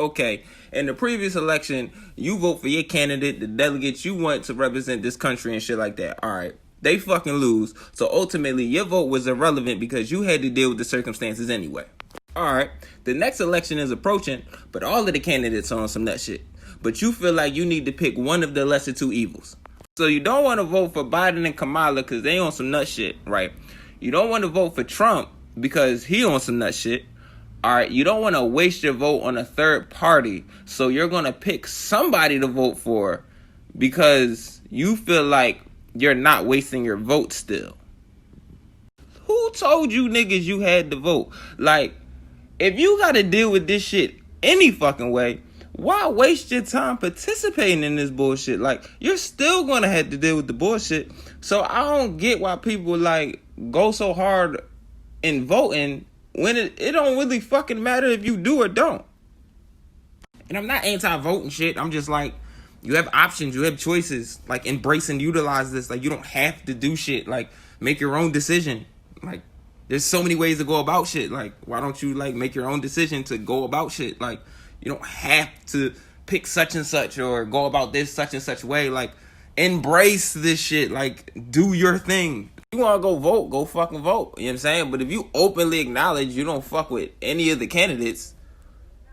Okay, in the previous election, you vote for your candidate, the delegates you want to represent this country and shit like that. All right, they fucking lose. So ultimately, your vote was irrelevant because you had to deal with the circumstances anyway. All right, the next election is approaching, but all of the candidates are on some nut shit. But you feel like you need to pick one of the lesser two evils. So you don't want to vote for Biden and Kamala because they on some nut shit, right? You don't want to vote for Trump because he on some nut shit. All right, you don't want to waste your vote on a third party, so you're going to pick somebody to vote for because you feel like you're not wasting your vote still. Who told you niggas you had to vote? Like, if you got to deal with this shit any fucking way, why waste your time participating in this bullshit? Like, you're still going to have to deal with the bullshit. So I don't get why people, like, go so hard in voting when it don't really fucking matter if you do or don't. And I'm not anti-voting shit. I'm just like, you have options, you have choices. Like, embrace and utilize this. Like, you don't have to do shit. Like, make your own decision. Like, there's so many ways to go about shit. Like, why don't you, like, make your own decision to go about shit? Like, you don't have to pick such and such or go about this such and such way. Like, embrace this shit. Like, do your thing. If you want to go vote, go fucking vote. You know what I'm saying? But if you openly acknowledge you don't fuck with any of the candidates,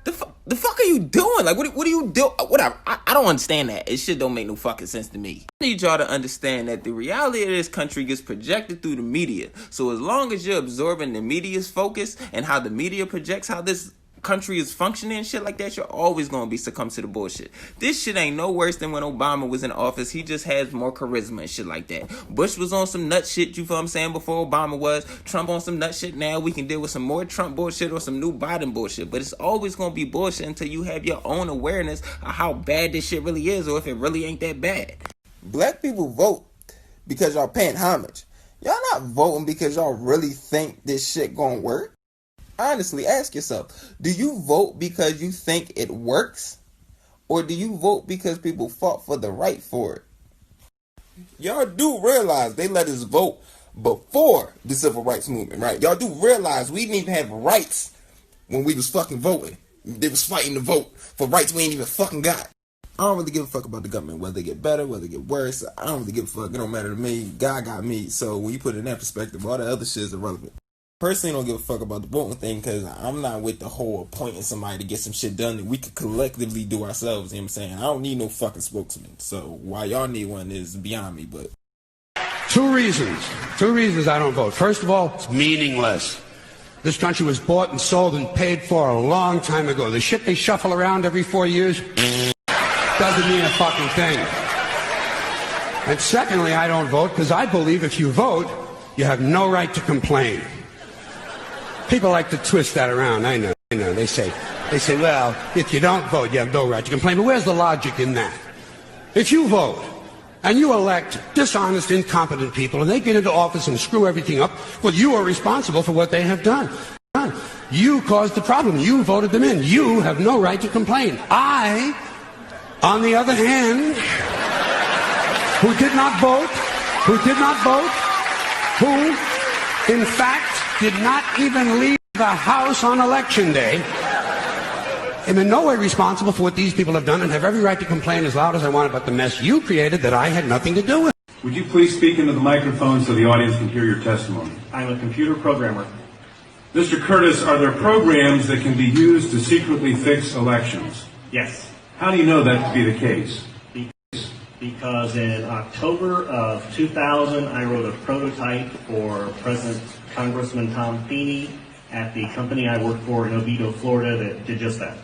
the fuck are you doing? Like, what do you do? Whatever. I don't understand that. It shit don't make no fucking sense to me. I need y'all to understand that the reality of this country gets projected through the media. So as long as you're absorbing the media's focus and how the media projects how this country is functioning and shit like that, you're always gonna be succumb to the bullshit. This shit ain't no worse than when Obama was in office. He just has more charisma and shit like that. Bush was on some nut shit, you feel what I'm saying, before Obama was. Trump on some nut shit now. We can deal with some more Trump bullshit or some new Biden bullshit. But it's always gonna be bullshit until you have your own awareness of how bad this shit really is, or if it really ain't that bad. Black people vote because y'all paying homage. Y'all not voting because y'all really think this shit gonna work. Honestly, ask yourself, do you vote because you think it works? Or do you vote because people fought for the right for it? Y'all do realize they let us vote before the civil rights movement, right? Y'all do realize we didn't even have rights when we was fucking voting. They was fighting to vote for rights we ain't even fucking got. I don't really give a fuck about the government, whether they get better, whether they get worse. I don't really give a fuck. It don't matter to me. God got me. So when you put it in that perspective, all the other shit is irrelevant. Personally, don't give a fuck about the voting thing because I'm not with the whole appointing somebody to get some shit done that we could collectively do ourselves. You know what I'm saying? I don't need no fucking spokesman. So why y'all need one is beyond me. But Two reasons I don't vote. First of all, it's meaningless. This country was bought and sold and paid for a long time ago. The shit they shuffle around every 4 years doesn't mean a fucking thing. And secondly, I don't vote because I believe if you vote, you have no right to complain. People like to twist that around. I know. They say, well, if you don't vote, you have no right to complain. But where's the logic in that? If you vote and you elect dishonest, incompetent people and they get into office and screw everything up, well, you are responsible for what they have done. You caused the problem. You voted them in. You have no right to complain. I, on the other hand, who did not vote, who, in fact, did not even leave the house on election day, am in no way responsible for what these people have done and have every right to complain as loud as I want about the mess you created that I had nothing to do with. Would you please speak into the microphone so the audience can hear your testimony? I'm a computer programmer. Mr. Curtis, are there programs that can be used to secretly fix elections? Yes. How do you know that to be the case? Because in October of 2000, I wrote a prototype for President Congressman Tom Feeney at the company I worked for in Oviedo, Florida, that did just that.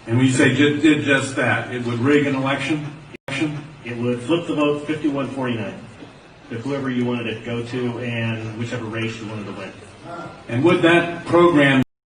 And when you say did just that, it would rig an election? It would flip the vote 51-49 to whoever you wanted it to go to and whichever race you wanted to win. And would that program